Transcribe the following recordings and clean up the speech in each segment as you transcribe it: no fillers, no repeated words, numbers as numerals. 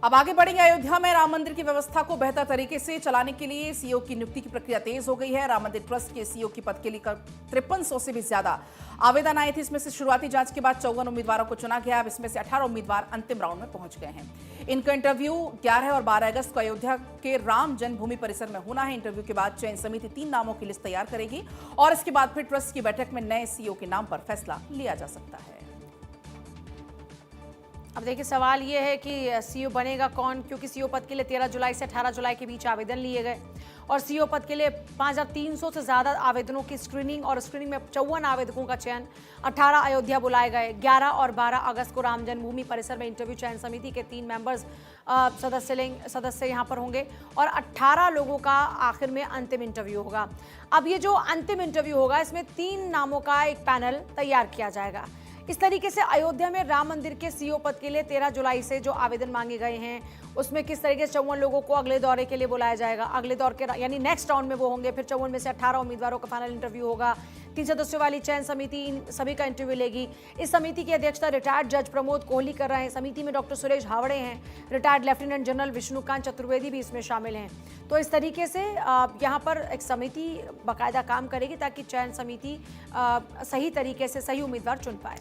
अब आगे बढ़ेंगे। अयोध्या में राम मंदिर की व्यवस्था को बेहतर तरीके से चलाने के लिए सीईओ की नियुक्ति की प्रक्रिया तेज हो गई है। राम मंदिर ट्रस्ट के सीईओ के पद के लिए 5300 से भी ज्यादा आवेदन आए थे। इसमें से शुरुआती जांच के बाद 54 उम्मीदवारों को चुना गया। अब इसमें से 18 उम्मीदवार अंतिम राउंड में पहुंच गए हैं। इनका इंटरव्यू 11 और 12 अगस्त को अयोध्या के राम जन्मभूमि परिसर में होना है। इंटरव्यू के बाद चयन समिति 3 नामों की लिस्ट तैयार करेगी और इसके बाद फिर ट्रस्ट की बैठक में नए सीईओ के नाम पर फैसला लिया जा सकता है। अब देखिए, सवाल ये है कि सीईओ बनेगा कौन, क्योंकि सीईओ पद के लिए 13 जुलाई से 18 जुलाई के बीच आवेदन लिए गए और सीईओ पद के लिए 5300 से ज़्यादा आवेदनों की स्क्रीनिंग और स्क्रीनिंग में 54 आवेदकों का चयन। 18 अयोध्या बुलाए गए। 11 और 12 अगस्त को राम जन्मभूमि परिसर में इंटरव्यू। चयन समिति के 3 मेंबर्स सदस्य यहाँ पर होंगे और 18 लोगों का आखिर में अंतिम इंटरव्यू होगा। अब ये जो अंतिम इंटरव्यू होगा, इसमें 3 नामों का एक पैनल तैयार किया जाएगा। इस तरीके से अयोध्या में राम मंदिर के सीईओ पद के लिए 13 जुलाई से जो आवेदन मांगे गए हैं, उसमें किस तरीके से 54 लोगों को अगले दौरे के लिए बुलाया जाएगा। अगले दौर के यानी नेक्स्ट राउंड में वो होंगे। फिर 54 में से 18 उम्मीदवारों का फाइनल इंटरव्यू होगा। 3 सदस्यों वाली चयन समिति इन सभी का इंटरव्यू लेगी। इस समिति की अध्यक्षता रिटायर्ड जज प्रमोद कोहली कर रहे हैं। समिति में डॉक्टर सुरेश हावड़े हैं। Retired lieutenant general Vishnukant Chaturvedi भी इसमें शामिल हैं। तो इस तरीके से यहाँ पर एक समिति बाकायदा काम करेगी ताकि चयन समिति सही तरीके से सही उम्मीदवार चुन पाए।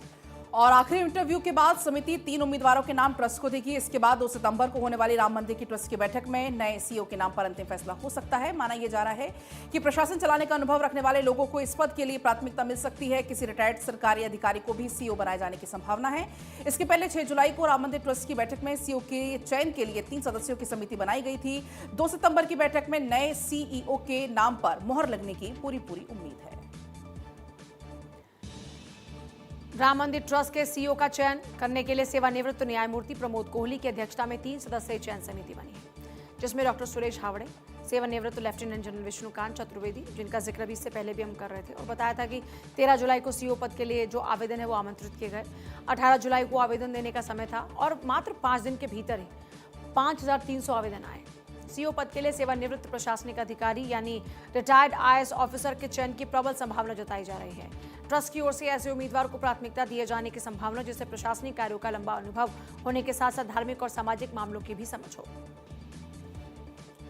और आखिरी इंटरव्यू के बाद समिति 3 उम्मीदवारों के नाम ट्रस्ट को देगी। इसके बाद 2 सितंबर को होने वाली राम मंदिर की ट्रस्ट की बैठक में नए सीईओ के नाम पर अंतिम फैसला हो सकता है। माना यह जा रहा है कि प्रशासन चलाने का अनुभव रखने वाले लोगों को इस पद के लिए प्राथमिकता मिल सकती है। किसी रिटायर्ड सरकारी अधिकारी को भी सीईओ बनाए जाने की संभावना है। इसके पहले 6 जुलाई को राम मंदिर ट्रस्ट की बैठक में सीईओ के चयन के लिए 3 सदस्यों की समिति बनाई गई थी। 2 सितंबर की बैठक में नए सीईओ के नाम पर मुहर लगने की पूरी उम्मीद है। राम मंदिर ट्रस्ट के सीईओ का चयन करने के लिए सेवानिवृत्त न्यायमूर्ति प्रमोद कोहली की अध्यक्षता में 3 सदस्यीय चयन समिति बनी है, जिसमें डॉक्टर सुरेश हावड़े, सेवानिवृत्त लेफ्टिनेंट जनरल विष्णुकांत चतुर्वेदी, जिनका जिक्र भी इससे पहले भी हम कर रहे थे और बताया था कि 13 जुलाई को सीईओ पद के लिए जो आवेदन है वो आमंत्रित किए गए। 18 जुलाई को आवेदन देने का समय था और मात्र 5 दिन के भीतर ही 5300 आवेदन आए। सीईओ पद के लिए सेवानिवृत्त प्रशासनिक अधिकारी यानी रिटायर्ड आईएएस ऑफिसर के चयन की प्रबल संभावना जताई जा रही है। ट्रस्ट की ओर से ऐसे उम्मीदवार को प्राथमिकता दिए जाने की संभावना, जिससे प्रशासनिक कार्यों का लंबा अनुभव होने के साथ साथ धार्मिक और सामाजिक मामलों की भी समझ हो।